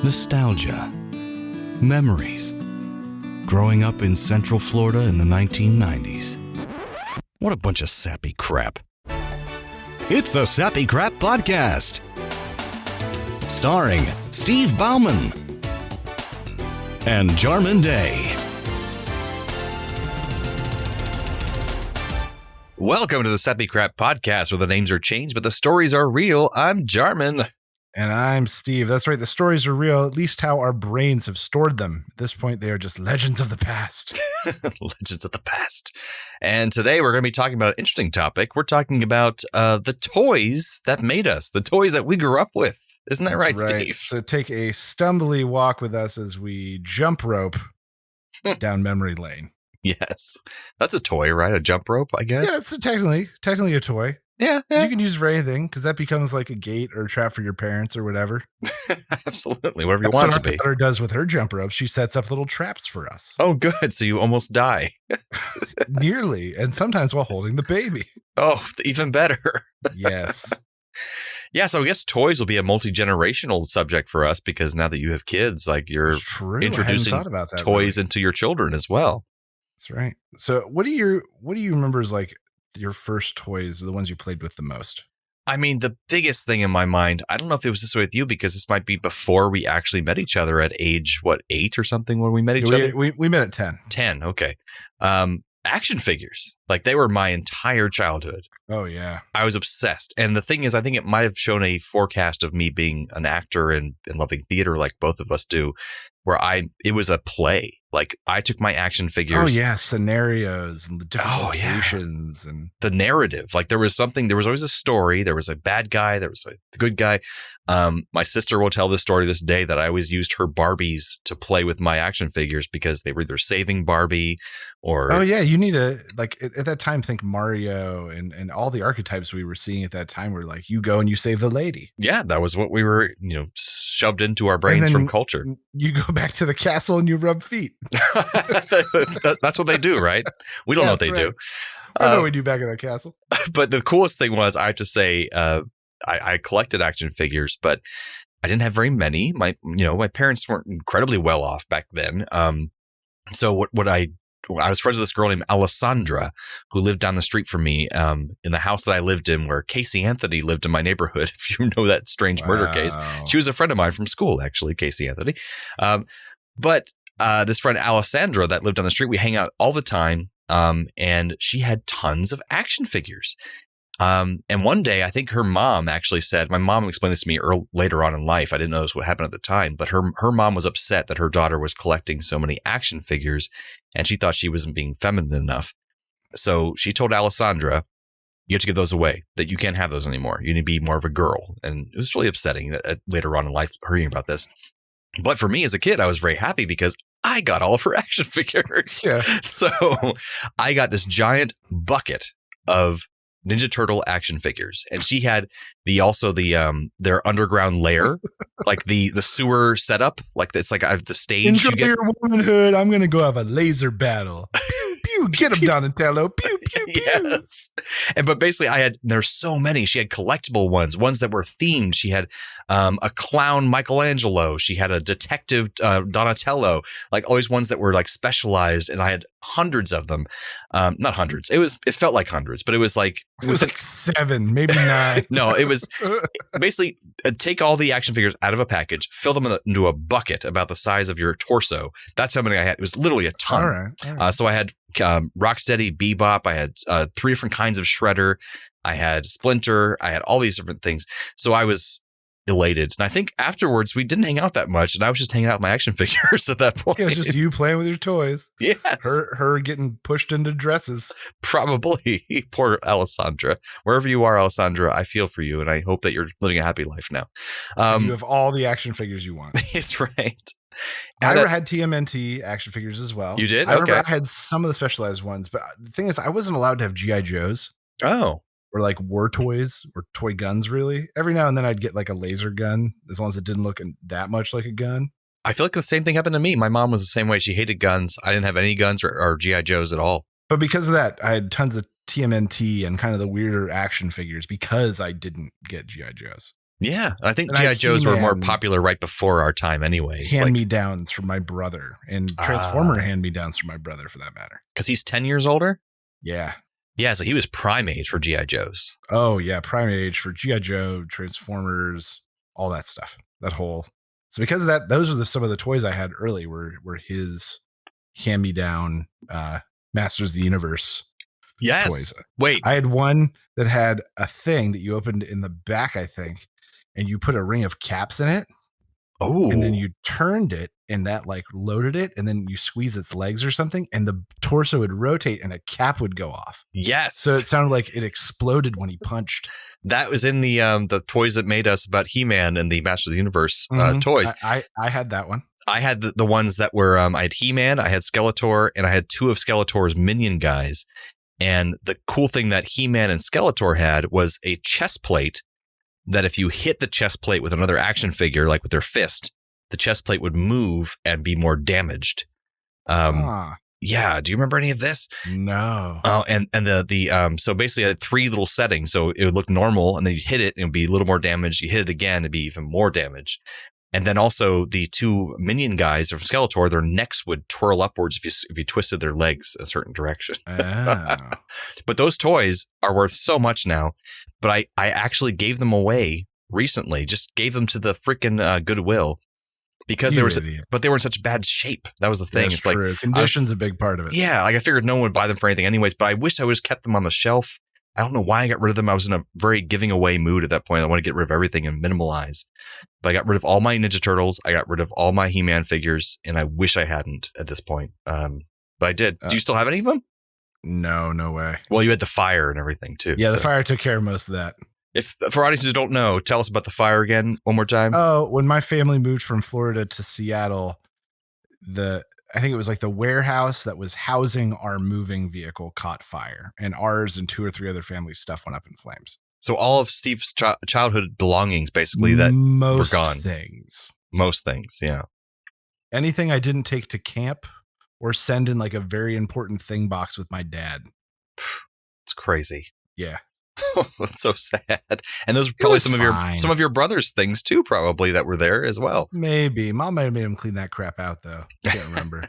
nostalgia, memories, growing up in Central Florida in the 1990s. What a bunch of sappy crap. It's the Sappy Crap Podcast, starring Steve Bauman and Jarman Day. Welcome to the Sappy Crap Podcast, where the names are changed, but the stories are real. I'm Jarman. And I'm Steve. That's right. The stories are real, at least how our brains have stored them. At this point, they are just legends of the past. Legends of the past. And today we're going to be talking about an interesting topic. We're talking about the toys that made us, the toys that we grew up with. Isn't that right, Steve? So take a stumbly walk with us as we jump rope down memory lane. Yes. That's a toy, right? A jump rope, I guess? Yeah, it's technically a toy. Yeah. You can use it for anything because that becomes like a gate or a trap for your parents or whatever. Absolutely. Whatever you That's want what it to be. Our daughter does with her jump rope. She sets up little traps for us. Oh, good. So you almost die. Nearly. And sometimes while holding the baby. Oh, even better. Yes. Yeah, so I guess toys will be a multi-generational subject for us because now that you have kids, like you're introducing toys into your children as well. That's right. So what do you remember as like your first toys, the ones you played with the most? I mean, the biggest thing in my mind, I don't know if it was this way with you because this might be before we actually met each other at age, 8 or something when we met each other? We met at 10. 10, okay. Action figures, like they were my entire childhood. Oh, yeah. I was obsessed. And the thing is, I think it might have shown a forecast of me being an actor and loving theater like both of us do, where it was a play. Like I took my action figures. Oh, yeah. Scenarios and the different locations and the narrative. Like there was always a story. There was a bad guy. There was a good guy. My sister will tell this story this day that I always used her Barbies to play with my action figures because they were either saving Barbie or. Oh, yeah. You need to, like at that time, think Mario and all the archetypes we were seeing at that time were like, you go and you save the lady. Yeah. That was what we were, shoved into our brains from culture. You go back to the castle and you rub feet. That's what they do, right? We don't know what they do. I know what we do back in that castle. But the coolest thing was, I have to say, I collected action figures, but I didn't have very many. My parents weren't incredibly well off back then. So I was friends with this girl named Alessandra who lived down the street from me in the house that I lived in where Casey Anthony lived in my neighborhood. If you know that strange murder case, she was a friend of mine from school, actually, Casey Anthony. But this friend Alessandra that lived down the street, we hang out all the time. And she had tons of action figures. And one day, I think her mom actually said, my mom explained this to me later on in life. I didn't know this would happen at the time, but her mom was upset that her daughter was collecting so many action figures and she thought she wasn't being feminine enough. So she told Alessandra, you have to give those away, that you can't have those anymore. You need to be more of a girl. And it was really upsetting later on in life hearing about this. But for me as a kid, I was very happy because I got all of her action figures. Yeah. So I got this giant bucket of Ninja Turtle action figures, and she had their underground lair, like the sewer setup, like it's like I have the stage. Enjoy your womanhood. I'm gonna go have a laser battle. Pew, get him, Donatello. Pew, pew, pew. Yes. But basically there's so many. She had collectible ones that were themed. She had a clown Michelangelo. She had a detective Donatello, like always ones that were like specialized. And I had hundreds of them. Not hundreds. It felt like hundreds, but it was like 7, maybe 9. No, it was basically take all the action figures out of a package, fill them into a bucket about the size of your torso. That's how many I had. It was literally a ton. All right. So I had Rocksteady, Bebop. I had 3 different kinds of Shredder. I had Splinter. I had all these different things. So I was elated. And I think afterwards we didn't hang out that much, and I was just hanging out with my action figures at that point. Yeah, it was just you playing with your toys. Yes. Her getting pushed into dresses. Probably. Poor Alessandra. Wherever you are, Alessandra, I feel for you, and I hope that you're living a happy life now. You have all the action figures you want. That's right. I never had TMNT action figures as well. You did? I remember I had some of the specialized ones, but the thing is, I wasn't allowed to have G.I. Joes. Oh. Or like war toys or toy guns, really. Every now and then I'd get like a laser gun, as long as it didn't look that much like a gun. I feel like the same thing happened to me. My mom was the same way. She hated guns. I didn't have any guns or G.I. Joes at all. But because of that, I had tons of TMNT and kind of the weirder action figures because I didn't get G.I. Joes. Yeah, I think And I GI had Joes were more He-Man popular right before our time, anyways. hand-me-downs from my brother, and Transformer hand-me-downs from my brother, for that matter. Because he's 10 years older. Yeah. Yeah, so he was prime age for GI Joes. Oh yeah, prime age for GI Joe, Transformers, all that stuff. That whole. So because of that, those are some of the toys I had early were his hand-me-down Masters of the Universe. Yes. Toys. Wait. I had one that had a thing that you opened in the back, I think, and you put a ring of caps in it. Oh. And then you turned it, and that like loaded it, and then you squeeze its legs or something, and the torso would rotate, and a cap would go off. Yes. So it sounded like it exploded when he punched. That was in the toys that made us about He-Man and the Masters of the Universe toys. I had that one. I had the ones that were I had He-Man, I had Skeletor, and I had two of Skeletor's minion guys. And the cool thing that He-Man and Skeletor had was a chest plate that if you hit the chest plate with another action figure, like with their fist, the chest plate would move and be more damaged. Yeah. Do you remember any of this? No. Oh, and so basically I had three little settings. So it would look normal, and then you hit it and it would be a little more damage. You hit it again, it'd be even more damage. And then also the two minion guys from Skeletor, their necks would twirl upwards if you twisted their legs a certain direction. Oh. But those toys are worth so much now. But I actually gave them away recently. Just gave them to the freaking Goodwill because they were in such bad shape. That was the thing. That's it's true. like Condition's a big part of it. Yeah, like I figured no one would buy them for anything anyways. But I wish I would have kept them on the shelf. I don't know why I got rid of them. I was in a very giving away mood at that point. I want to get rid of everything and minimalize. But I got rid of all my Ninja Turtles. I got rid of all my He-Man figures, and I wish I hadn't at this point. But I did. Do you still have any of them? No way. Well, you had the fire and everything too. Yeah, the fire took care of most of that. If for audiences who don't know, tell us about the fire again one more time. Oh, when my family moved from Florida to Seattle, I think it was like the warehouse that was housing our moving vehicle caught fire, and ours and two or three other families' stuff went up in flames. So all of Steve's childhood belongings, basically, that were gone. Most things, yeah. Anything I didn't take to camp or send in like a very important thing box with my dad. It's crazy. Yeah. That's so sad. And those are probably some of your brother's things too, probably, that were there as well. Maybe. Mom might have made him clean that crap out, though. Can't remember.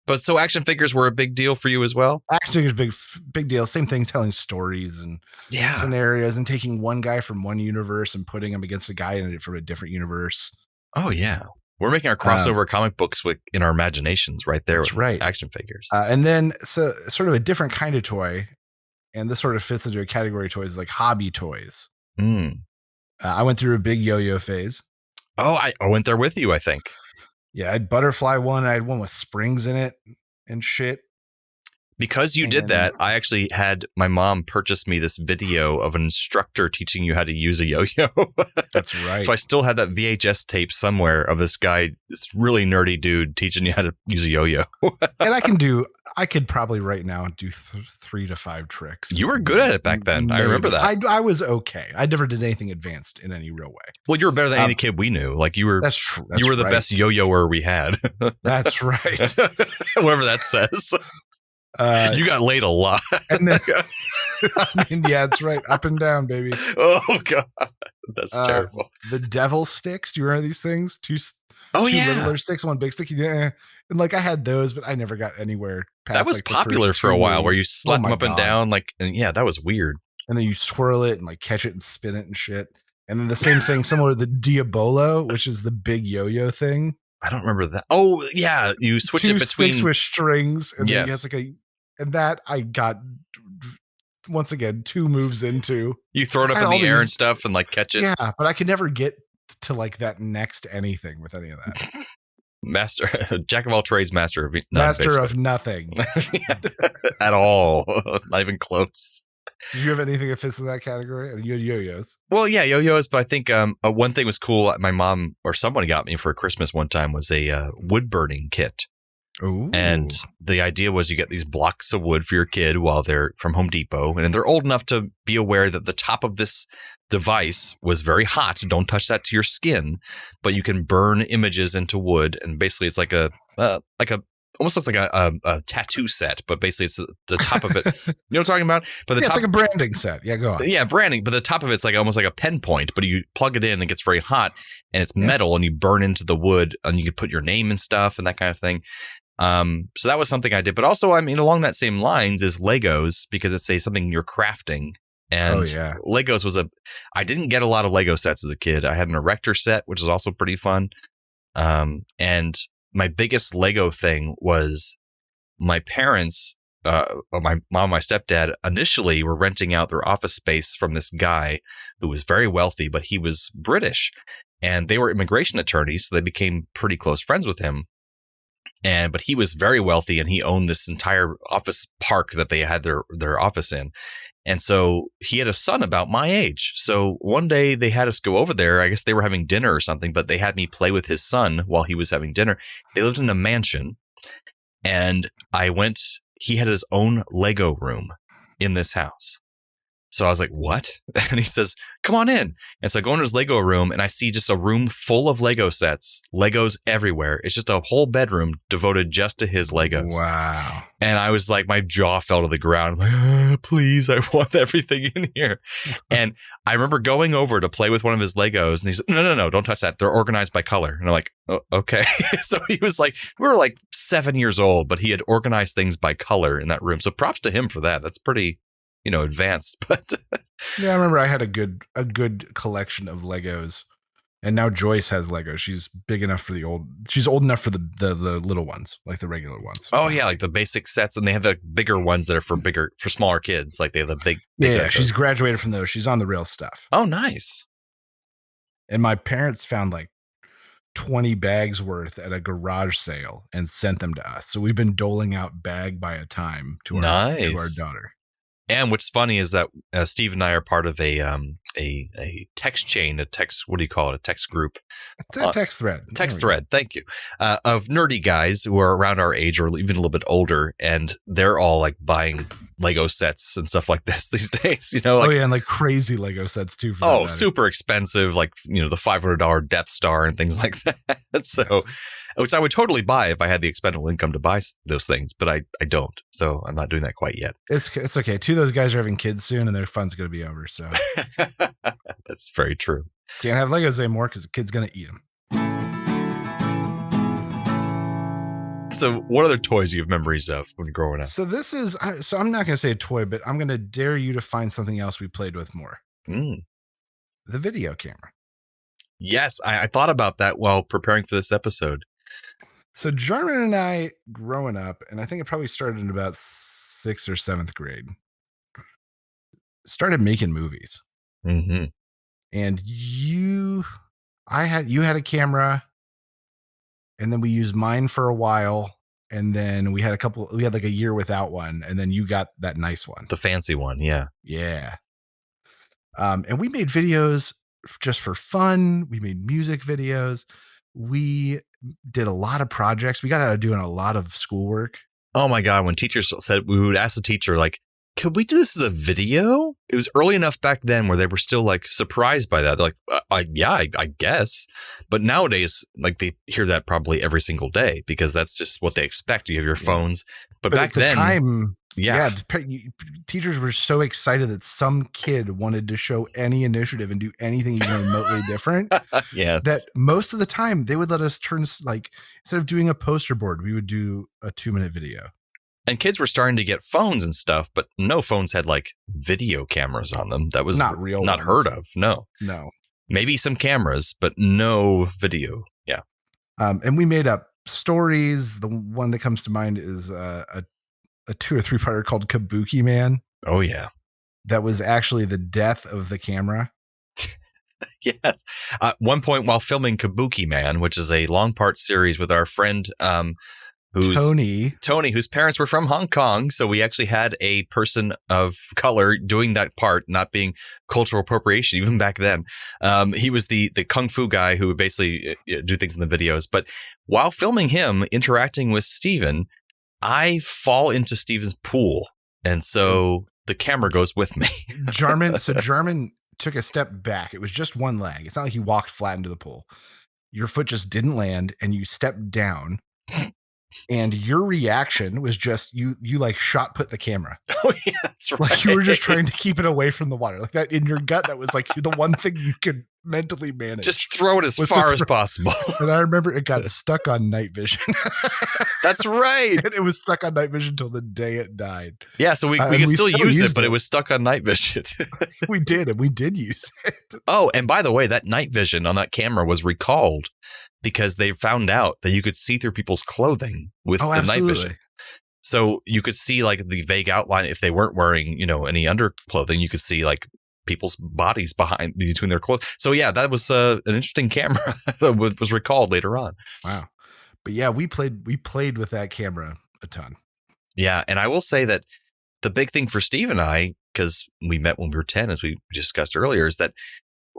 But so action figures were a big deal for you as well? Action figures, big deal. Same thing, telling stories and scenarios and taking one guy from one universe and putting him against a guy from a different universe. Oh, yeah. We're making our crossover comic books in our imaginations right there with action figures. And then so sort of a different kind of toy. And this sort of fits into a category of toys like hobby toys. I went through a big yo-yo phase. Oh, I went there with you, I think. Yeah, I had butterfly one. I had one with springs in it and shit. Because you did that, I actually had my mom purchase me this video of an instructor teaching you how to use a yo-yo. That's right. So I still have that VHS tape somewhere of this guy, this really nerdy dude teaching you how to use a yo-yo. And I could probably right now do 3 to 5 tricks. You were good at it back then. I remember that. I was okay. I never did anything advanced in any real way. Well, you were better than any kid we knew. Like you were. That's true. You were the best yo-yoer we had. That's right. Whatever that says. You got laid a lot. And then, I mean, yeah, that's right. Up and down, baby. Oh, God. That's terrible. The devil sticks. Do you remember these things? Two yeah. littler sticks, one big stick. Yeah. And like I had those, but I never got anywhere past. That was like, popular for a while where you slapped them up and down. And that was weird. And then you swirl it and like catch it and spin it and shit. And then the same thing, similar to the Diabolo, which is the big yo-yo thing. I don't remember that. Oh, yeah. You switch it between. Sticks with strings. And then you have like and that I got, once again, 2 moves into. You throw it up in the air and stuff and like catch it. Yeah, but I could never get to like that next anything with any of that. Jack of all trades, master of none. Master of nothing. At all. Not even close. Did you have anything that fits in that category? You had yo-yos. Well, yeah, yo-yos, but I think one thing was cool. My mom or someone got me for Christmas one time was a wood burning kit. Ooh. And the idea was you get these blocks of wood for your kid while they're from Home Depot, and they're old enough to be aware that the top of this device was very hot. Don't touch that to your skin, but you can burn images into wood, and basically it's like a almost looks like a tattoo set, but basically it's the top of it. You know what I'm talking about? But the Yeah, top, it's like a branding set. Yeah, go on. yeah, branding. But the top of it's like almost like a pen point. But you plug it in, and it gets very hot, and it's metal, and you burn into the wood, and you can put your name and stuff and that kind of thing. So that was something I did. But also, I mean, along that same lines is Legos, because it's something you're crafting. And Legos was I didn't get a lot of Lego sets as a kid. I had an Erector set, which is also pretty fun. And my biggest Lego thing was my parents, my mom and my stepdad initially were renting out their office space from this guy who was very wealthy, but he was British, and they were immigration attorneys. So they became pretty close friends with him. But he was very wealthy, and he owned this entire office park that they had their office in. And so he had a son about my age. So one day they had us go over there. I guess they were having dinner or something, but they had me play with his son while he was having dinner. They lived in a mansion, and he had his own Lego room in this house. So I was like, what? And he says, come on in. And so I go into his Lego room, and I see just a room full of Lego sets, Legos everywhere. It's just a whole bedroom devoted just to his Legos. Wow. And I was like, my jaw fell to the ground. I'm like, please, I want everything in here. And I remember going over to play with one of his Legos, and he said, no, don't touch that. They're organized by color. And I'm like, oh, okay. So he was like, we were like 7 years old, but he had organized things by color in that room. So props to him for that. That's pretty, advanced. But yeah, I remember I had a good collection of Legos, and now Joyce has Legos. She's big enough for she's old enough for the little ones, like the regular ones. Oh yeah, like the basic sets, and they have the bigger ones that are for smaller kids. Like they have the big. Yeah, she's graduated from those. She's on the real stuff. Oh, nice. And my parents found like 20 bags worth at a garage sale and sent them to us. So we've been doling out bag by a time to our daughter. And what's funny is that Steve and I are part of a text chain, what do you call it? A text group. Text thread. Text thread. Thank you. Of nerdy guys who are around our age or even a little bit older. And they're all like buying Lego sets and stuff like this these days, Like, and like crazy Lego sets too. Super expensive, like, the $500 Death Star and things like that. So, yes. Which I would totally buy if I had the expendable income to buy those things, but I don't. So I'm not doing that quite yet. It's okay. Two of those guys are having kids soon, and their fun's going to be over. So that's very true. Can't have Legos anymore because the kid's going to eat them. So what other toys do you have memories of when growing up? So I'm not going to say a toy, but I'm going to dare you to find something else we played with more. The video camera. Yes, I thought about that while preparing for this episode. So Jarman and I, growing up, and I think it probably started in about 6th or 7th grade, started making movies. Mm-hmm. And you had a camera, and then we used mine for a while, and then we had like a year without one, and then you got that nice one. The fancy one, yeah. Yeah. And we made videos just for fun. We made music videos. We did a lot of projects. We got out of doing a lot of schoolwork. Oh my God. When teachers said, we would ask the teacher, like, could we do this as a video? It was early enough back then where they were still like surprised by that. They're like, I guess. But nowadays, like they hear that probably every single day because that's just what they expect. You have your phones. But back at the then, time, teachers were so excited that some kid wanted to show any initiative and do anything even remotely different. Yes. That most of the time they would let us turn, like, instead of doing a poster board, we would do a 2-minute video. And kids were starting to get phones and stuff, but no phones had like video cameras on them. That was not real, not heard of. No. Maybe some cameras, but no video. Yeah. And we made up stories. The one that comes to mind is a 2 or 3-parter called Kabuki Man. Oh yeah. That was actually the death of the camera. Yes. At one point while filming Kabuki Man, which is a long part series with our friend, Tony, whose parents were from Hong Kong. So we actually had a person of color doing that part, not being cultural appropriation, even back then. He was the kung fu guy who would basically do things in the videos. But while filming him interacting with Steven, I fall into Steven's pool. And so the camera goes with me. Jarman took a step back. It was just one leg. It's not like you walked flat into the pool. Your foot just didn't land and you stepped down. And your reaction was just you like shot put the camera. Oh yeah, that's right. Like you were just trying to keep it away from the water. Like that in your gut, that was like the one thing you could mentally manage. Just throw it as far as possible. And I remember it got stuck on night vision. That's right. And it was stuck on night vision until the day it died. Yeah, so we could still use it, but it was stuck on night vision. We did, and we did use it. Oh, and by the way, that night vision on that camera was recalled because they found out that you could see through people's clothing with the night vision. So you could see like the vague outline if they weren't wearing, any underclothing. You could see like people's bodies between their clothes. So yeah, that was an interesting camera that was recalled later on. Wow. But yeah, we played with that camera a ton. Yeah, and I will say that the big thing for Steve and I, because we met when we were 10, as we discussed earlier, is that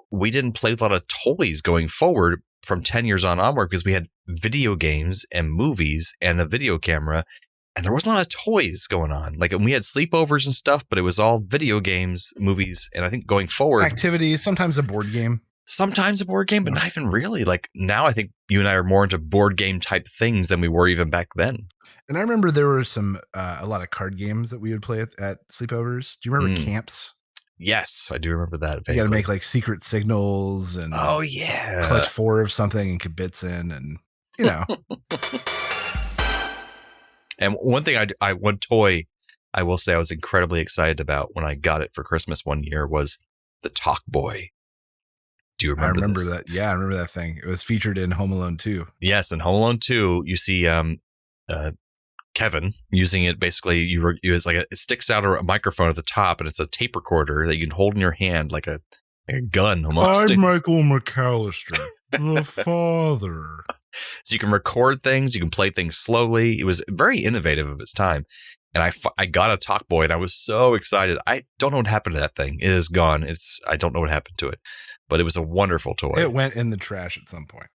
we didn't play with a lot of toys going forward from 10 years onward because we had video games and movies and a video camera, and there wasn't a lot of toys going on. Like, we had sleepovers and stuff, but it was all video games, movies, and I think going forward, activities, sometimes a board game. Sometimes a board game, but not even really. Like now, I think you and I are more into board game type things than we were even back then. And I remember there were a lot of card games that we would play at sleepovers. Do you remember camps? Yes, I do remember that. Vaguely. You got to make like secret signals and clutch 4 of something and kibitzen and And one thing one toy I will say I was incredibly excited about when I got it for Christmas one year was the Talk Boy. Do you remember? I remember that. Yeah, I remember that thing. It was featured in Home Alone 2. Yes, in Home Alone 2, you see Kevin using it. Basically, it sticks out a microphone at the top, and it's a tape recorder that you can hold in your hand like a gun almost. I'm Michael McAllister, the father. So you can record things, you can play things slowly. It was very innovative of its time. And I got a Talk Boy, and I was so excited. I don't know what happened to that thing. It is gone. I don't know what happened to it. But it was a wonderful toy. It went in the trash at some point.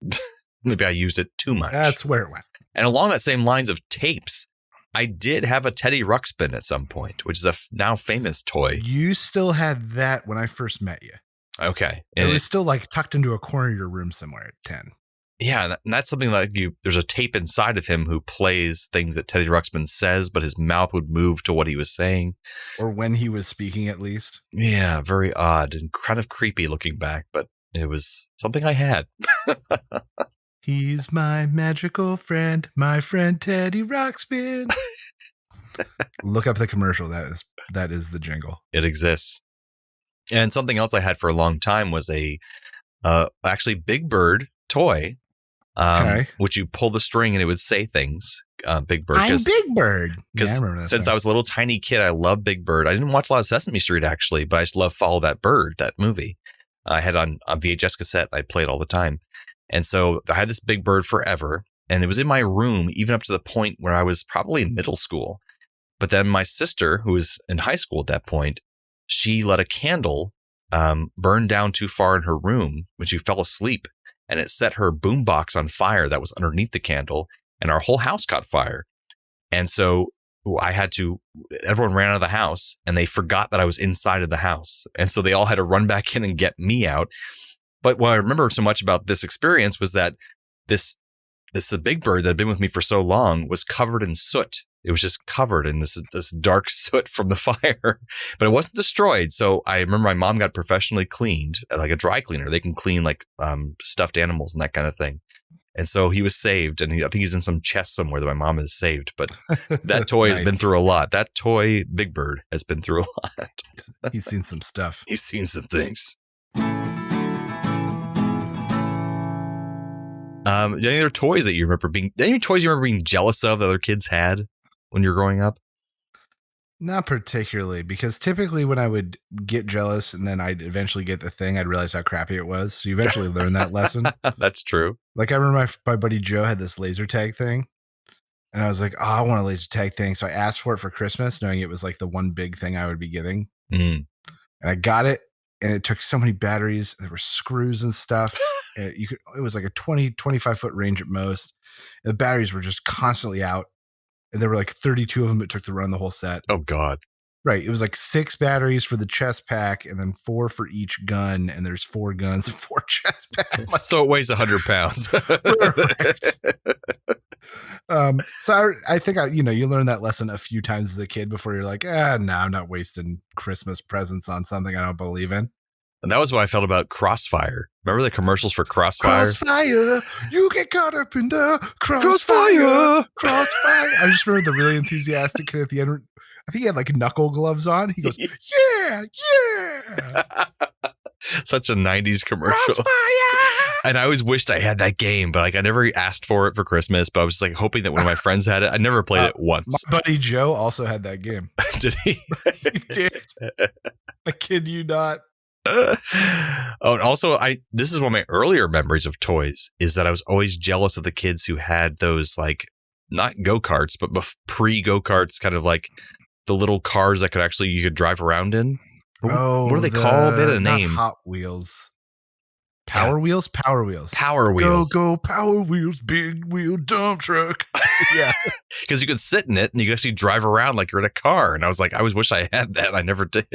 Maybe I used it too much. That's where it went. And along that same lines of tapes, I did have a Teddy Ruxpin at some point, which is a now famous toy. You still had that when I first met you. Okay. And it was still like tucked into a corner of your room somewhere at 10. Yeah, and that's something like there's a tape inside of him who plays things that Teddy Ruxpin says, but his mouth would move to what he was saying. Or when he was speaking, at least. Yeah, very odd and kind of creepy looking back, but it was something I had. He's my magical friend, my friend Teddy Ruxpin. Look up the commercial. That is the jingle. It exists. And something else I had for a long time was actually Big Bird toy. Which you pull the string and it would say things. Big Bird. I'm Big Bird. Because since I was a little tiny kid, I loved Big Bird. I didn't watch a lot of Sesame Street actually, but I just love Follow That Bird, that movie. I had on VHS cassette. I played all the time, and so I had this Big Bird forever, and it was in my room even up to the point where I was probably in middle school. But then my sister, who was in high school at that point, she let a candle burn down too far in her room when she fell asleep. And it set her boombox on fire that was underneath the candle, and our whole house caught fire. And so everyone ran out of the house, and they forgot that I was inside of the house. And so they all had to run back in and get me out. But what I remember so much about this experience was that this Big Bird that had been with me for so long was covered in soot. It was just covered in this dark soot from the fire, but it wasn't destroyed. So I remember my mom got professionally cleaned, like a dry cleaner. They can clean like stuffed animals and that kind of thing. And so he was saved, and I think he's in some chest somewhere that my mom has saved. But that toy has been through a lot. That toy, Big Bird, has been through a lot. He's seen some stuff. He's seen some things. Any other toys that you remember being jealous of that other kids had when you're growing up? Not particularly, because typically when I would get jealous and then I'd eventually get the thing, I'd realize how crappy it was. So you eventually learn that lesson. That's true. Like I remember my buddy Joe had this laser tag thing, and I was like, oh, I want a laser tag thing. So I asked for it for Christmas, knowing it was like the one big thing I would be getting. Mm. And I got it, and it took so many batteries. There were screws and stuff. It was like a 25 foot range at most. And the batteries were just constantly out. And there were like 32 of them it took to run the whole set. Oh, God. Right. It was like 6 batteries for the chest pack and then 4 for each gun. And there's 4 guns and 4 chest packs. So it weighs 100 pounds. Right. So I think you learn that lesson a few times as a kid before you're like, no, I'm not wasting Christmas presents on something I don't believe in. And that was what I felt about Crossfire. Remember the commercials for Crossfire? Crossfire, you get caught up in the crossfire. I just remember the really enthusiastic kid at the end. I think he had like knuckle gloves on. He goes, yeah. Such a 90s commercial. Crossfire! And I always wished I had that game, but like I never asked for it for Christmas, but I was just like hoping that one of my friends had it. I never played it once. My buddy Joe also had that game. Did he? He did. I kid you not. Oh, and also this is one of my earlier memories of toys is that I was always jealous of the kids who had those like not go-karts, but pre go-karts, kind of like the little cars that you could drive around in. What are they called? They had a name. Hot Wheels. Power Wheels? Power Wheels. Power Wheels. Go, Power Wheels, big wheel dump truck. Yeah. Because you could sit in it and you could actually drive around like you're in a car. And I was like, I always wish I had that. And I never did.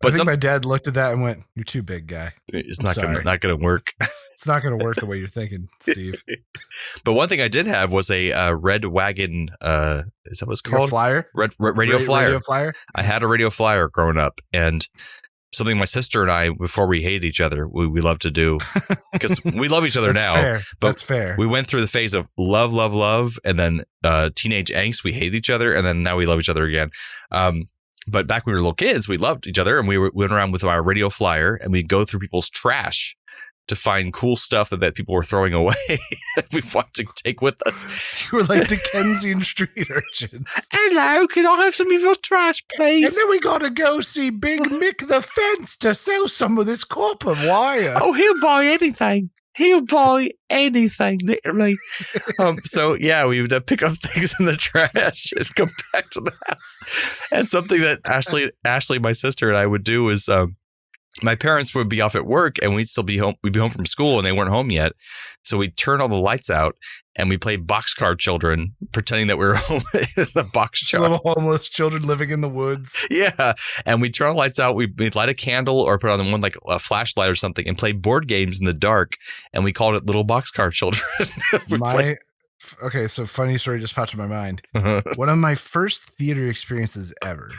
But I think my dad looked at that and went, "You're too big, guy. It's not going to work." It's not going to work the way you're thinking, Steve. But one thing I did have was a red wagon. Is that what it's called? Flyer? Radio Flyer. Radio Flyer. I had a Radio Flyer growing up, and something my sister and I, before we hated each other, we love to do, because we love each other now. Fair. But that's fair. We went through the phase of love, and then teenage angst. We hate each other, and then now we love each other again. But back when we were little kids, we loved each other, and we went around with our Radio Flyer, and we'd go through people's trash to find cool stuff that people were throwing away that we wanted to take with us. You were like Dickensian street urchins. Hello, can I have some of your trash, please? And then we got to go see Big Mick the Fence to sell some of this copper wire. Oh, he'll buy anything. He'll buy anything, literally. So yeah, we would pick up things in the trash and come back to the house. And something that Ashley, my sister, and I would do is my parents would be off at work and we'd still be home. We'd be home from school and they weren't home yet. So we'd turn all the lights out and we played boxcar children, pretending that we were home in the boxcar. Little homeless children living in the woods. Yeah. And we'd turn the lights out. We'd light a candle or put on one like a flashlight or something and play board games in the dark. And we called it Little Boxcar Children. Okay, so funny story just popped in my mind. One of my first theater experiences ever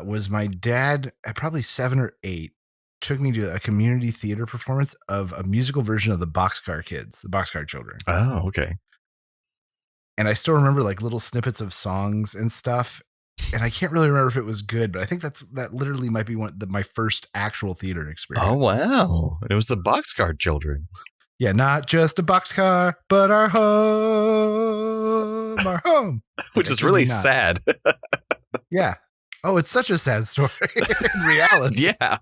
was my dad, at probably 7 or 8, took me to a community theater performance of a musical version of the Boxcar Kids, the Boxcar Children. Oh, okay. And I still remember like little snippets of songs and stuff. And I can't really remember if it was good, but I think that literally might be my first actual theater experience. Oh, wow. It was the Boxcar Children. Yeah, not just a boxcar, but our home. Which is really sad. Yeah. Oh, it's such a sad story in reality. Yeah.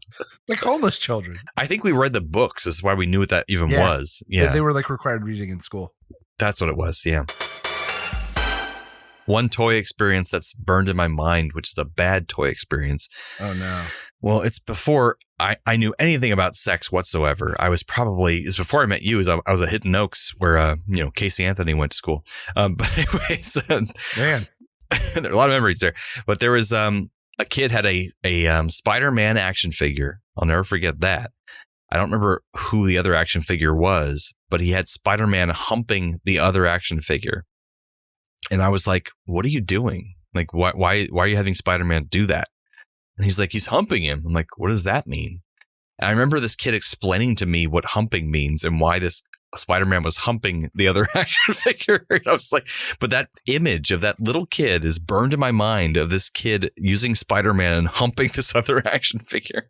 Like homeless children. I think we read the books. This is why we knew what that even was. Yeah. They were like required reading in school. That's what it was. Yeah. One toy experience that's burned in my mind, which is a bad toy experience. Oh, no. Well, it's before I knew anything about sex whatsoever. It's before I met you. I was at Hidden Oaks where, Casey Anthony went to school. But anyways, man, there are a lot of memories there. But there was a kid had a Spider-Man action figure. I'll never forget that. I don't remember who the other action figure was, but he had Spider-Man humping the other action figure. And I was like, what are you doing? Like, why are you having Spider-Man do that? And he's like, he's humping him. I'm like, what does that mean? And I remember this kid explaining to me what humping means and why this Spider-Man was humping the other action figure. And I was like, but that image of that little kid is burned in my mind of this kid using Spider-Man and humping this other action figure.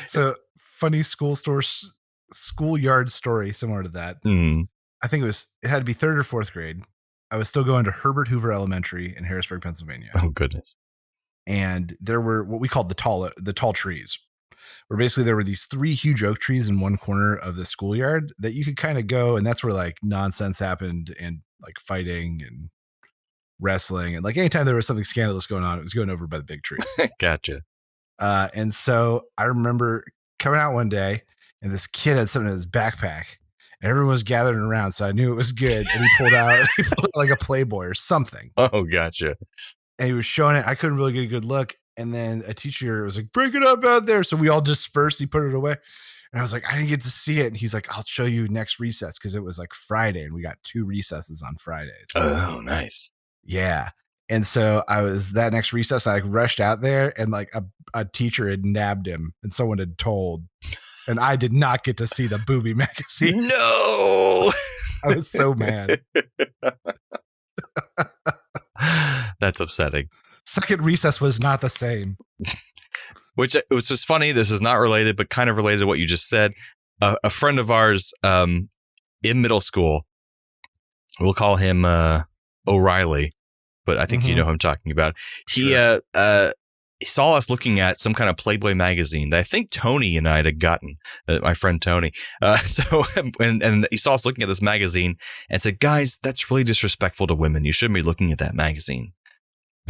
So funny schoolyard story similar to that. I think it had to be 3rd or 4th grade. I was still going to Herbert Hoover Elementary in Harrisburg, Pennsylvania. Oh, goodness. And there were what we called the tall trees, where basically there were these 3 huge oak trees in one corner of the schoolyard that you could kind of go. And that's where like nonsense happened and like fighting and wrestling. And like anytime there was something scandalous going on, it was going over by the big trees. Gotcha. And so I remember coming out one day and this kid had something in his backpack. Everyone was gathering around, so I knew it was good. And he pulled out like a Playboy or something. Oh, gotcha. And he was showing it. I couldn't really get a good look. And then a teacher was like, break it up out there. So we all dispersed. He put it away. And I was like, I didn't get to see it. And he's like, I'll show you next recess, because it was like Friday and we got 2 recesses on Fridays. Oh, nice. Yeah. And so I was that next recess, I like rushed out there, and like a teacher had nabbed him and someone had told, and I did not get to see the Booby magazine. No. I was so mad. That's upsetting. Second recess was not the same. Which it was just funny. This is not related, but kind of related to what you just said. A friend of ours in middle school, we'll call him O'Reilly, but I think you know who I'm talking about. He saw us looking at some kind of Playboy magazine that I think Tony and I had gotten, my friend Tony. And he saw us looking at this magazine and said, guys, that's really disrespectful to women. You shouldn't be looking at that magazine.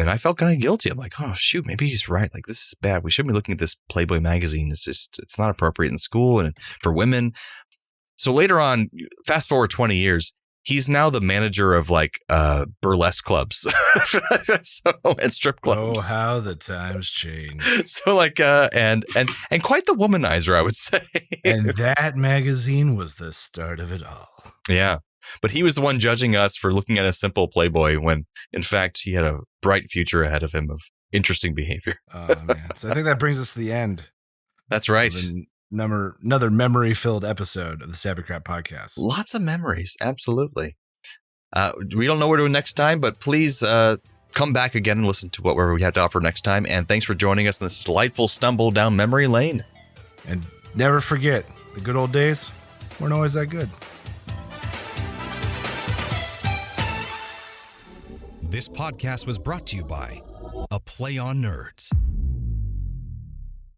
And I felt kind of guilty. I'm like, oh, shoot, maybe he's right. Like, this is bad. We shouldn't be looking at this Playboy magazine. It's not appropriate in school and for women. So later on, fast forward 20 years, he's now the manager of like burlesque clubs and strip clubs. Oh, how the times change. So like, and quite the womanizer, I would say. And that magazine was the start of it all. Yeah. But he was the one judging us for looking at a simple Playboy when, in fact, he had a bright future ahead of him of interesting behavior. Oh, man. So I think that brings us to the end. That's right. Another memory-filled episode of the Sappy Crap Podcast. Lots of memories. Absolutely. We don't know where to go next time, but please come back again and listen to whatever we had to offer next time. And thanks for joining us in this delightful stumble down memory lane. And never forget, the good old days weren't always that good. This podcast was brought to you by A Play on Nerds.